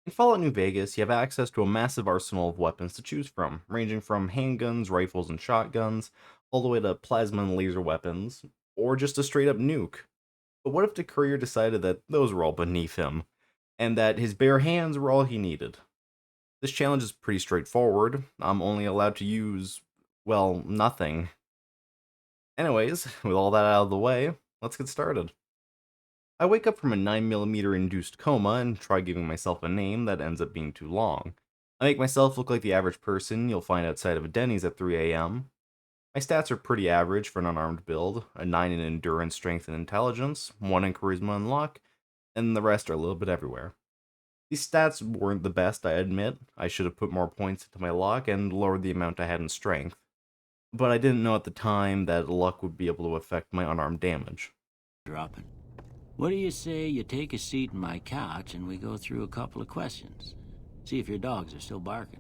In Fallout New Vegas, you have access to a massive arsenal of weapons to choose from, ranging from handguns, rifles, and shotguns, all the way to plasma and laser weapons, or just a straight up nuke. But what if the courier decided that those were all beneath him, and that his bare hands were all he needed? This challenge is pretty straightforward. I'm only allowed to use, well, nothing. Anyways, with all that out of the way, let's get started. I wake up from a 9mm induced coma and try giving myself a name that ends up being too long. I make myself look like the average person you'll find outside of a Denny's at 3 a.m. My stats are pretty average for an unarmed build, a 9 in endurance, strength, and intelligence, 1 in charisma and luck, and the rest are a little bit everywhere. These stats weren't the best, I admit. I should have put more points into my luck and lowered the amount I had in strength. But I didn't know at the time that luck would be able to affect my unarmed damage. Dropping. What do you say you take a seat in my couch and we go through a couple of questions? See if your dogs are still barking.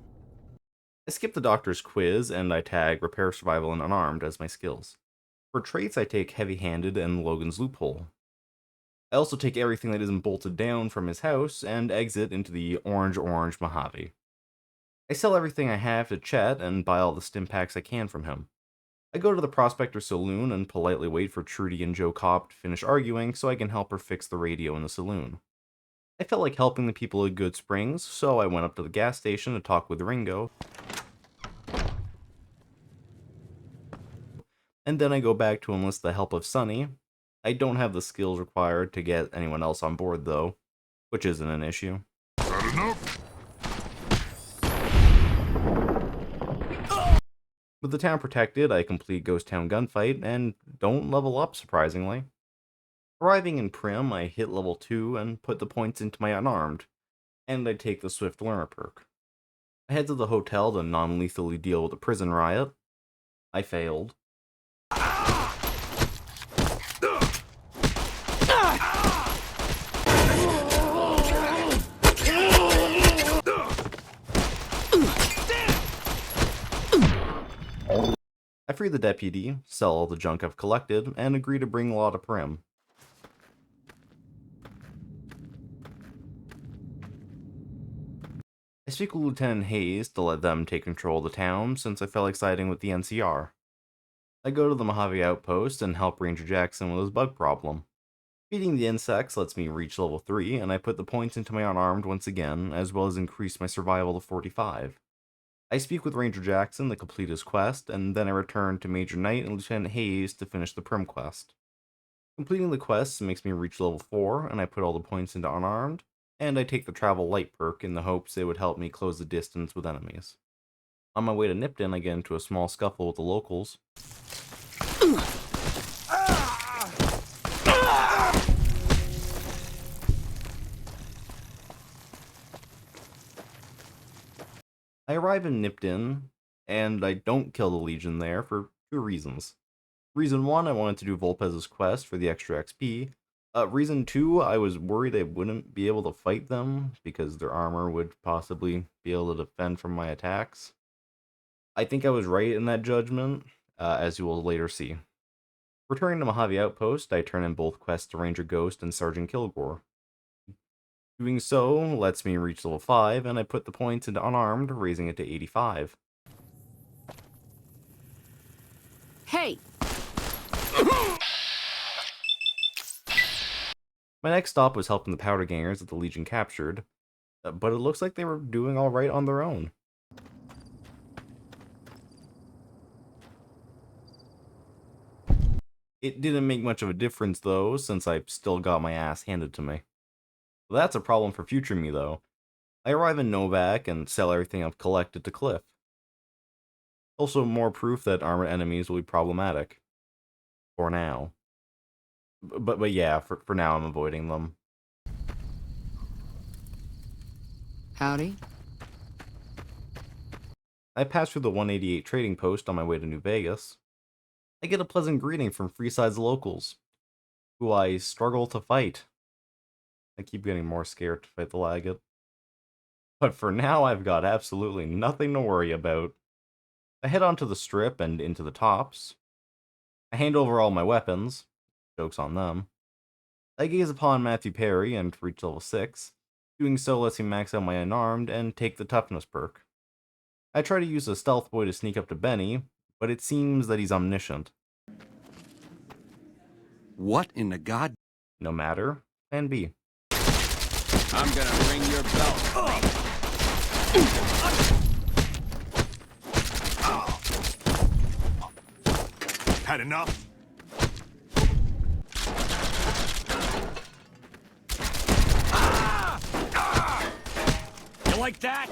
I skip the doctor's quiz and I tag repair, survival, and unarmed as my skills. For traits, I take heavy handed and Logan's loophole. I also take everything that isn't bolted down from his house and exit into the orange Mojave. I sell everything I have to Chet and buy all the stim packs I can from him. I go to the Prospector Saloon and politely wait for Trudy and Joe Cobb to finish arguing so I can help her fix the radio in the saloon. I felt like helping the people at Good Springs, so I went up to the gas station to talk with Ringo, and then I go back to enlist the help of Sonny. I don't have the skills required to get anyone else on board though, which isn't an issue. Got enough? With the town protected, I complete Ghost Town Gunfight and don't level up surprisingly. Arriving in Prim, I hit level 2 and put the points into my unarmed, and I take the Swift Learner perk. I head to the hotel to non-lethally deal with a prison riot. I failed. I free the deputy, sell all the junk I've collected, and agree to bring Law to Prim. I speak with Lieutenant Hayes to let them take control of the town since I felt like siding with the NCR. I go to the Mojave Outpost and help Ranger Jackson with his bug problem. Feeding the insects lets me reach level 3, and I put the points into my unarmed once again, as well as increase my survival to 45. I speak with Ranger Jackson to complete his quest, and then I return to Major Knight and Lieutenant Hayes to finish the Prim quest. Completing the quest makes me reach level 4, and I put all the points into unarmed, and I take the Travel Light perk in the hopes it would help me close the distance with enemies. On my way to Nipton, I get into a small scuffle with the locals. I arrive in Nipton, and I don't kill the Legion there for two reasons. Reason 1, I wanted to do Volpez's quest for the extra XP. Reason 2, I was worried I wouldn't be able to fight them, because their armor would possibly be able to defend from my attacks. I think I was right in that judgment, as you will later see. Returning to Mojave Outpost, I turn in both quests to Ranger Ghost and Sergeant Kilgore. Doing so lets me reach level 5, and I put the points into unarmed, raising it to 85. Hey! My next stop was helping the Powder Gangers that the Legion captured, but it looks like they were doing alright on their own. It didn't make much of a difference though, since I still got my ass handed to me. Well, that's a problem for future me though. I arrive in Novak and sell everything I've collected to Cliff. Also more proof that armored enemies will be problematic. For now. But yeah, for now I'm avoiding them. Howdy. I pass through the 188 trading post on my way to New Vegas. I get a pleasant greeting from Freeside's locals, who I struggle to fight. I keep getting more scared to fight the Laggett. But for now, I've got absolutely nothing to worry about. I head onto the strip and into the tops. I hand over all my weapons. Joke's on them. I gaze upon Matthew Perry and reach level 6. Doing so lets me max out my unarmed and take the toughness perk. I try to use a stealth boy to sneak up to Benny, but it seems that he's omniscient. What in the god? No matter. Plan B. I'm gonna ring your bell. Had enough? You like that?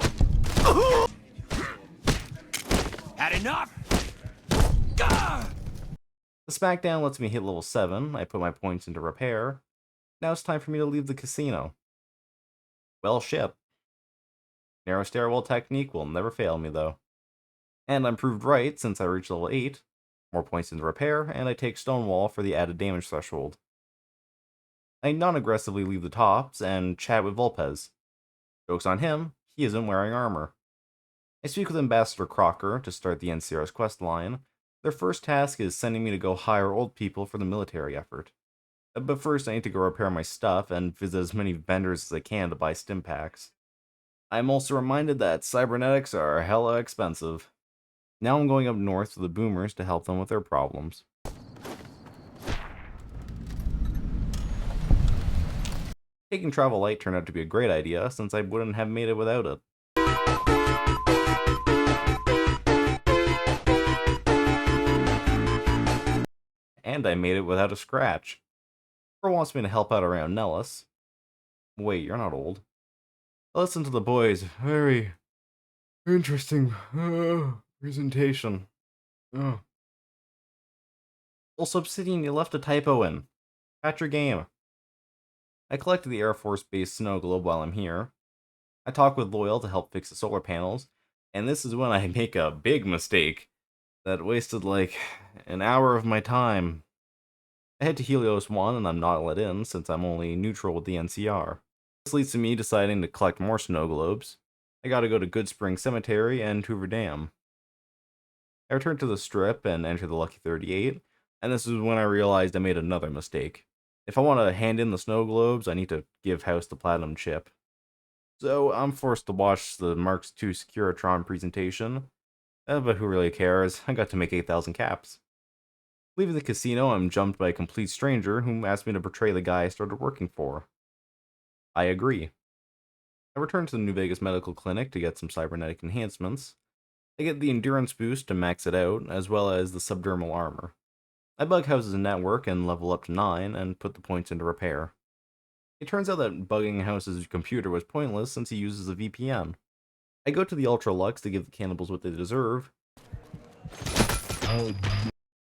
Had enough? The smackdown lets me hit level 7, I put my points into repair. Now it's time for me to leave the casino. Well, ship. Narrow stairwell technique will never fail me, though. And I'm proved right since I reached level 8, more points into repair, and I take Stonewall for the added damage threshold. I non-aggressively leave the tops and chat with Volpez. Joke's on him, he isn't wearing armor. I speak with Ambassador Crocker to start the NCR's quest line. Their first task is sending me to go hire old people for the military effort. But first I need to go repair my stuff and visit as many vendors as I can to buy stim packs. I'm also reminded that cybernetics are hella expensive. Now I'm going up north to the boomers to help them with their problems. Taking travel light turned out to be a great idea since I wouldn't have made it without it. And I made it without a scratch. Pearl wants me to help out around Nellis. Wait, you're not old. I listened to the boys' very interesting presentation. Also, Obsidian, you left a typo in. Patch your game. I collected the Air Force Base snow globe while I'm here. I talk with Loyal to help fix the solar panels, and this is when I make a big mistake that wasted like an hour of my time. I head to Helios 1 and I'm not let in since I'm only neutral with the NCR. This leads to me deciding to collect more snow globes. I gotta go to Good Spring Cemetery and Hoover Dam. I return to the strip and enter the Lucky 38, and this is when I realized I made another mistake. If I want to hand in the snow globes, I need to give House the platinum chip. So I'm forced to watch the Mark II Securitron presentation. But who really cares? I got to make 8,000 caps. Leaving the casino, I'm jumped by a complete stranger who asked me to portray the guy I started working for. I agree. I return to the New Vegas Medical Clinic to get some cybernetic enhancements. I get the endurance boost to max it out, as well as the subdermal armor. I bug House's network and level up to 9 and put the points into repair. It turns out that bugging House's computer was pointless since he uses a VPN. I go to the Ultra Lux to give the cannibals what they deserve.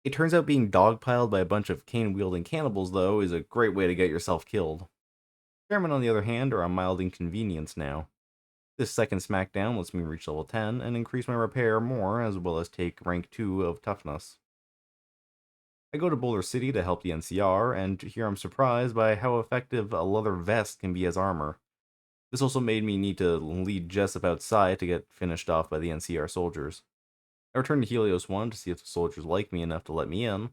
It turns out being dogpiled by a bunch of cane-wielding cannibals, though, is a great way to get yourself killed. Chairmen, on the other hand, are a mild inconvenience now. This second smackdown lets me reach level 10 and increase my repair more, as well as take rank 2 of toughness. I go to Boulder City to help the NCR, and here I'm surprised by how effective a leather vest can be as armor. This also made me need to lead Jessup outside to get finished off by the NCR soldiers. I return to Helios 1 to see if the soldiers like me enough to let me in.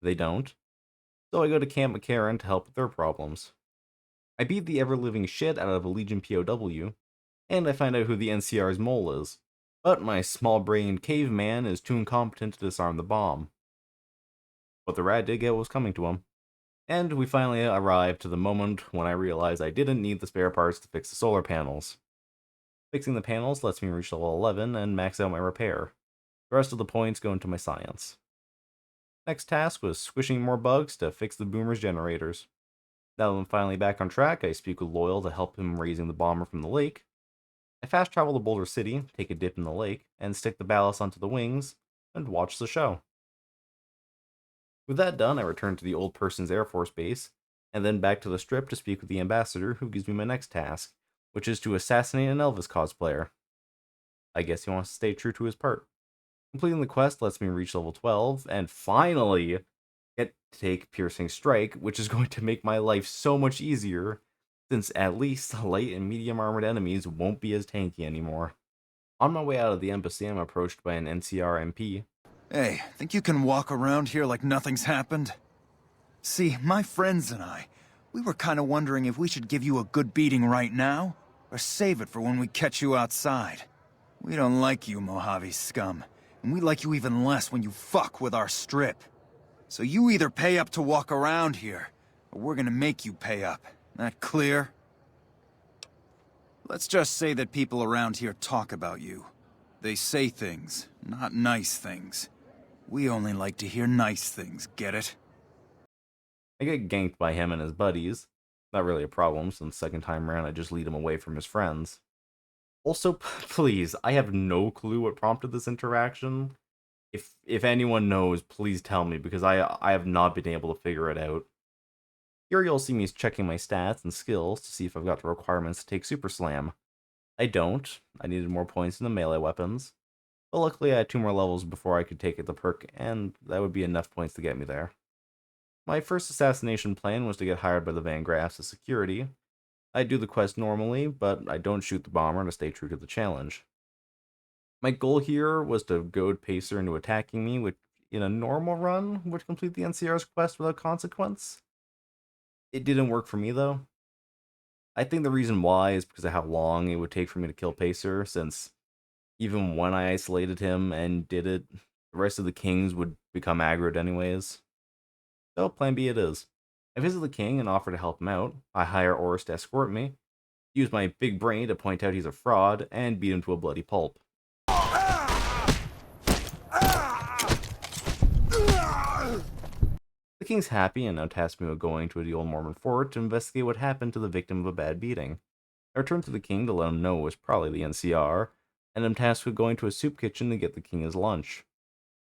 They don't. So I go to Camp McCarran to help with their problems. I beat the ever-living shit out of a Legion POW, and I find out who the NCR's mole is. But my small-brained caveman is too incompetent to disarm the bomb. What the rat did get was coming to him. And we finally arrived to the moment when I realized I didn't need the spare parts to fix the solar panels. Fixing the panels lets me reach level 11 and max out my repair. The rest of the points go into my science. Next task was squishing more bugs to fix the boomer's generators. Now that I'm finally back on track, I speak with Loyal to help him raising the bomber from the lake. I fast travel to Boulder City, take a dip in the lake, and stick the ballast onto the wings, and watch the show. With that done, I return to the Old Person's Air Force Base, and then back to the strip to speak with the ambassador who gives me my next task, which is to assassinate an Elvis cosplayer. I guess he wants to stay true to his part. Completing the quest lets me reach level 12, and finally get to take Piercing Strike, which is going to make my life so much easier, since at least the light and medium armored enemies won't be as tanky anymore. On my way out of the embassy, I'm approached by an NCR MP. Hey, think you can walk around here like nothing's happened? See, my friends and I, We were kind of wondering if we should give you a good beating right now, or save it for when we catch you outside. We don't like you, Mojave scum, and we like you even less when you fuck with our strip. So you either pay up to walk around here, or we're gonna make you pay up. That clear? Let's just say that people around here talk about you. They say things, not nice things. We only like to hear nice things, get it? I get ganked by him and his buddies. Not really a problem, since second time around I just lead him away from his friends. Also, please, I have no clue what prompted this interaction. If anyone knows, please tell me, because I have not been able to figure it out. Here you'll see me checking my stats and skills to see if I've got the requirements to take Super Slam. I don't. I needed more points in the melee weapons. But luckily I had 2 more levels before I could take the perk, and that would be enough points to get me there. My first assassination plan was to get hired by the Van Graffs as security. I do the quest normally, but I don't shoot the bomber to stay true to the challenge. My goal here was to goad Pacer into attacking me, which in a normal run would complete the NCR's quest without consequence. It didn't work for me though. I think the reason why is because of how long it would take for me to kill Pacer, since even when I isolated him and did it, the rest of the kings would become aggroed anyways. So plan B it is. I visit the king and offer to help him out. I hire Oris to escort me, use my big brain to point out he's a fraud, and beat him to a bloody pulp. The king's happy and now tasks me with going to the old Mormon fort to investigate what happened to the victim of a bad beating. I return to the king to let him know it was probably the NCR, and am tasked with going to a soup kitchen to get the king his lunch.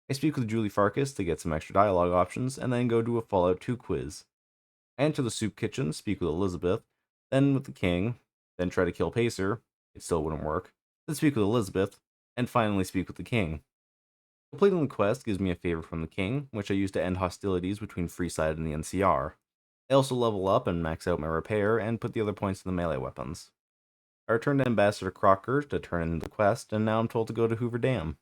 I speak with Julie Farkas to get some extra dialogue options, and then go do a Fallout 2 quiz. I enter the soup kitchen, speak with Elizabeth, then with the king, then try to kill Pacer, it still wouldn't work, then speak with Elizabeth, and finally speak with the king. Completing the quest gives me a favor from the king, which I use to end hostilities between Freeside and the NCR. I also level up and max out my repair, and put the other points in the melee weapons. I return to Ambassador Crocker to turn in the quest, and now I'm told to go to Hoover Dam.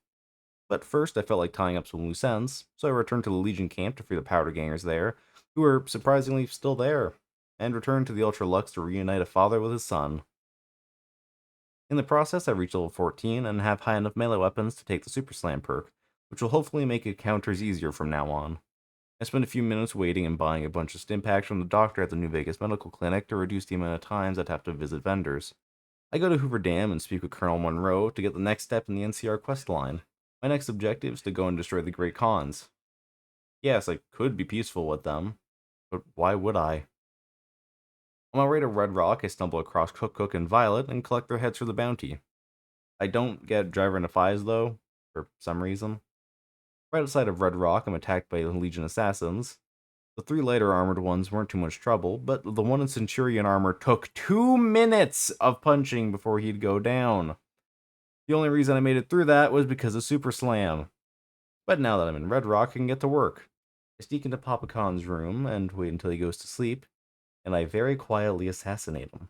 But first I felt like tying up some loose ends, so I returned to the Legion camp to free the powder gangers there, who were surprisingly still there, and returned to the Ultra Lux to reunite a father with his son. In the process, I reach level 14 and have high enough melee weapons to take the Super Slam perk, which will hopefully make encounters easier from now on. I spend a few minutes waiting and buying a bunch of Stimpaks from the doctor at the New Vegas Medical Clinic to reduce the amount of times I'd have to visit vendors. I go to Hoover Dam and speak with Colonel Monroe to get the next step in the NCR quest line. My next objective is to go and destroy the Great Khans. Yes, I could be peaceful with them, but why would I? On my way to Red Rock, I stumble across Cook and Violet and collect their heads for the bounty. I don't get Driver and Fies though, for some reason. Right outside of Red Rock, I'm attacked by the Legion assassins. The 3 lighter armored ones weren't too much trouble, but the one in Centurion armor took 2 minutes of punching before he'd go down. The only reason I made it through that was because of Super Slam. But now that I'm in Red Rock, I can get to work. I sneak into Papa Khan's room and wait until he goes to sleep, and I very quietly assassinate him.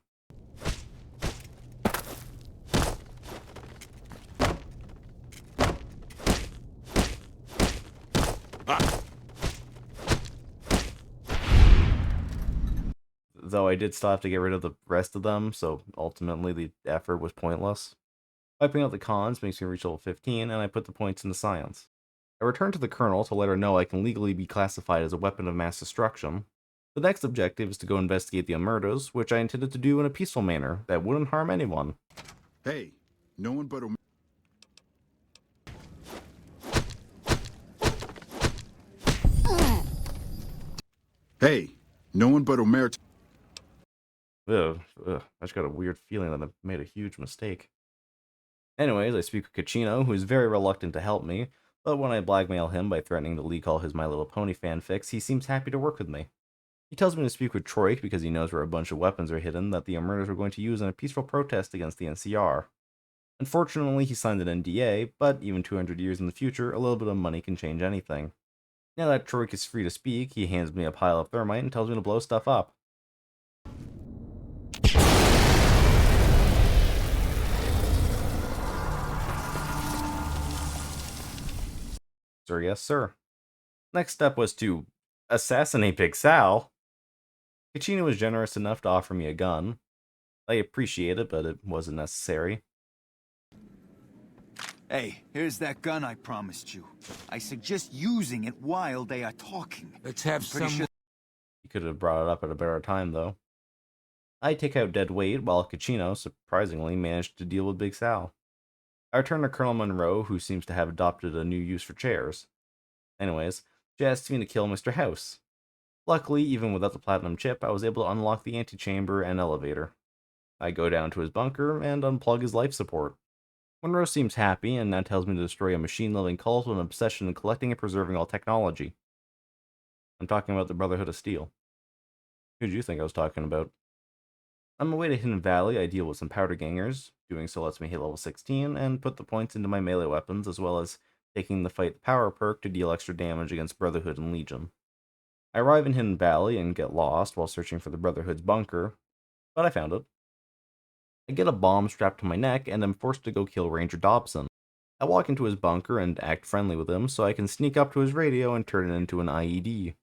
Though I did still have to get rid of the rest of them, so ultimately the effort was pointless. Wiping out the cons makes me reach level 15, and I put the points into science. I return to the Colonel to let her know I can legally be classified as a weapon of mass destruction. The next objective is to go investigate the Omertas, which I intended to do in a peaceful manner that wouldn't harm anyone. Hey, no one but Hey, no one but Omerta. I just got a weird feeling that I've made a huge mistake. Anyways, I speak with Kachino, who is very reluctant to help me, but when I blackmail him by threatening to leak all his My Little Pony fanfics, he seems happy to work with me. He tells me to speak with Troik because he knows where a bunch of weapons are hidden that the Omertas were going to use in a peaceful protest against the NCR. Unfortunately, he signed an NDA, but even 200 years in the future, a little bit of money can change anything. Now that Troik is free to speak, he hands me a pile of thermite and tells me to blow stuff up. Sir, yes, sir. Next step was to assassinate Big Sal. Kachina was generous enough to offer me a gun. I appreciate it, but it wasn't necessary. Hey, here's that gun I promised you. I suggest using it while they are talking. Let's have Pretty some. sure You could have brought it up at a better time, though. I take out dead weight, while Kachino, surprisingly, managed to deal with Big Sal. I return to Colonel Monroe, who seems to have adopted a new use for chairs. Anyways, she asks me to kill Mr. House. Luckily, even without the platinum chip, I was able to unlock the antechamber and elevator. I go down to his bunker and unplug his life support. Monroe seems happy and now tells me to destroy a machine-loving cult with an obsession in collecting and preserving all technology. I'm talking about the Brotherhood of Steel. Who do you think I was talking about? On my way to Hidden Valley, I deal with some powder gangers. Doing so lets me hit level 16 and put the points into my melee weapons, as well as taking the Fight the Power perk to deal extra damage against Brotherhood and Legion. I arrive in Hidden Valley and get lost while searching for the Brotherhood's bunker, but I found it. I get a bomb strapped to my neck and am forced to go kill Ranger Dobson. I walk into his bunker and act friendly with him so I can sneak up to his radio and turn it into an IED.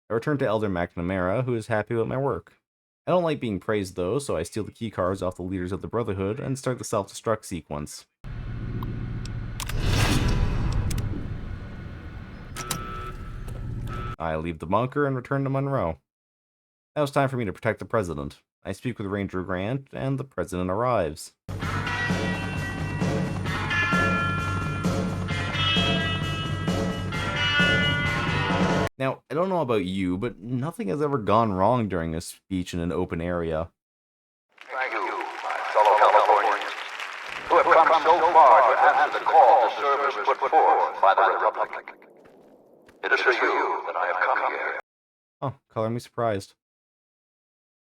I return to Elder McNamara, who is happy with my work. I don't like being praised though, so I steal the keycards off the leaders of the Brotherhood and start the self-destruct sequence. I leave the bunker and return to Monroe. Now it's time for me to protect the President. I speak with Ranger Grant, and the President arrives. Now, I don't know about you, but nothing has ever gone wrong during a speech in an open area. Thank you, my fellow Californians, who have come so far to answer the call to service put forth by the Republic. It is for you that I have come here. Oh, color me surprised.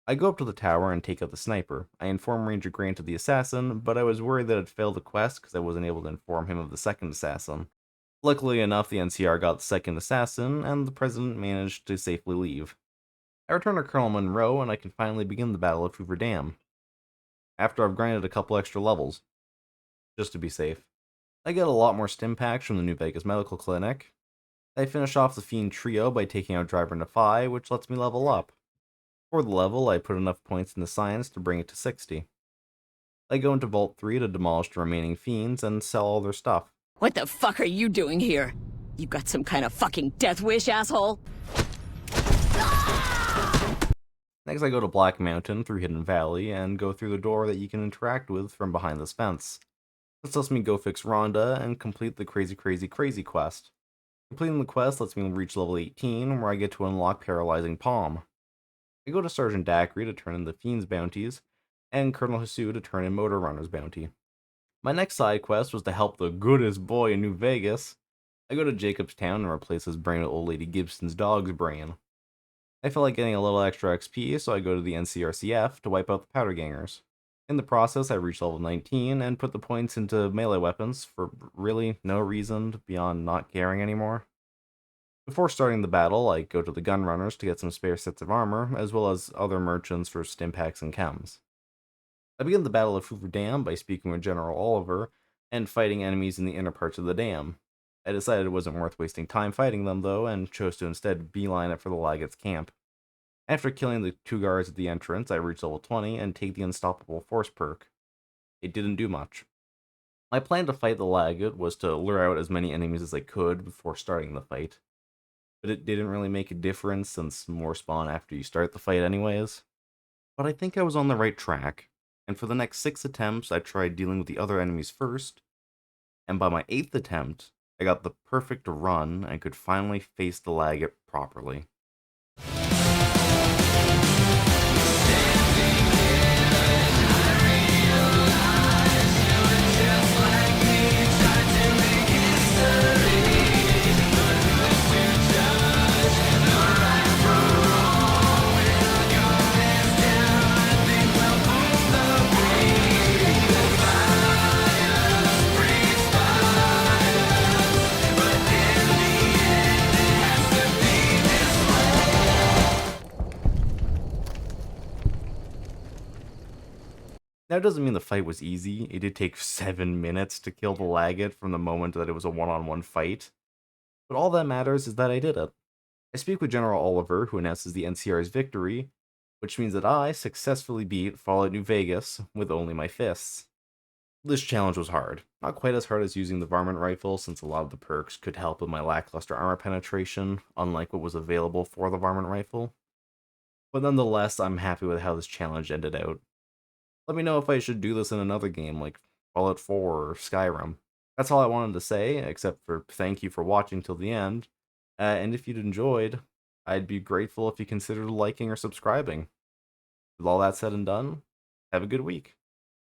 I go up to the tower and take out the sniper. I inform Ranger Grant of the assassin, but I was worried that I'd failed the quest because I wasn't able to inform him of the second assassin. Luckily enough, the NCR got the second assassin, and the President managed to safely leave. I return to Colonel Monroe, and I can finally begin the Battle of Hoover Dam. After I've grinded a couple extra levels. Just to be safe. I get a lot more stim packs from the New Vegas Medical Clinic. I finish off the Fiend Trio by taking out Driver Nephi, which lets me level up. For the level, I put enough points into Science to bring it to 60. I go into Vault 3 to demolish the remaining Fiends and sell all their stuff. What the fuck are you doing here? You got some kind of fucking death wish, asshole? Next I go to Black Mountain through Hidden Valley and go through the door that you can interact with from behind this fence. This lets me go fix Rhonda and complete the Crazy quest. Completing the quest lets me reach level 18, where I get to unlock Paralyzing Palm. I go to Sergeant Dacre to turn in the Fiend's bounties, and Colonel Hisu to turn in Motor Runner's bounty. My next side quest was to help the goodest boy in New Vegas. I go to Jacobstown and replace his brain with Old Lady Gibson's dog's brain. I feel like getting a little extra XP, so I go to the NCRCF to wipe out the powder gangers. In the process, I reach level 19 and put the points into melee weapons for really no reason beyond not caring anymore. Before starting the battle, I go to the gun runners to get some spare sets of armor, as well as other merchants for stimpaks and chems. I begin the Battle of Hoover Dam by speaking with General Oliver and fighting enemies in the inner parts of the dam. I decided it wasn't worth wasting time fighting them though, and chose to instead beeline it for the Laggots camp. After killing the 2 guards at the entrance, I reach level 20 and take the Unstoppable Force perk. It didn't do much. My plan to fight the Laggot was to lure out as many enemies as I could before starting the fight, but it didn't really make a difference since more spawn after you start the fight anyways. But I think I was on the right track, and for the next 6 attempts I tried dealing with the other enemies first, and by my 8th attempt, I got the perfect run and could finally face the Laggot properly. That doesn't mean the fight was easy. It did take 7 minutes to kill the Laggett from the moment that it was a one-on-one fight. But all that matters is that I did it. I speak with General Oliver, who announces the NCR's victory, which means that I successfully beat Fallout New Vegas with only my fists. This challenge was hard. Not quite as hard as using the varmint rifle, since a lot of the perks could help with my lackluster armor penetration, unlike what was available for the varmint rifle. But nonetheless, I'm happy with how this challenge ended out. Let me know if I should do this in another game like Fallout 4 or Skyrim. That's all I wanted to say, except for thank you for watching till the end. And if you'd enjoyed, I'd be grateful if you considered liking or subscribing. With all that said and done, have a good week.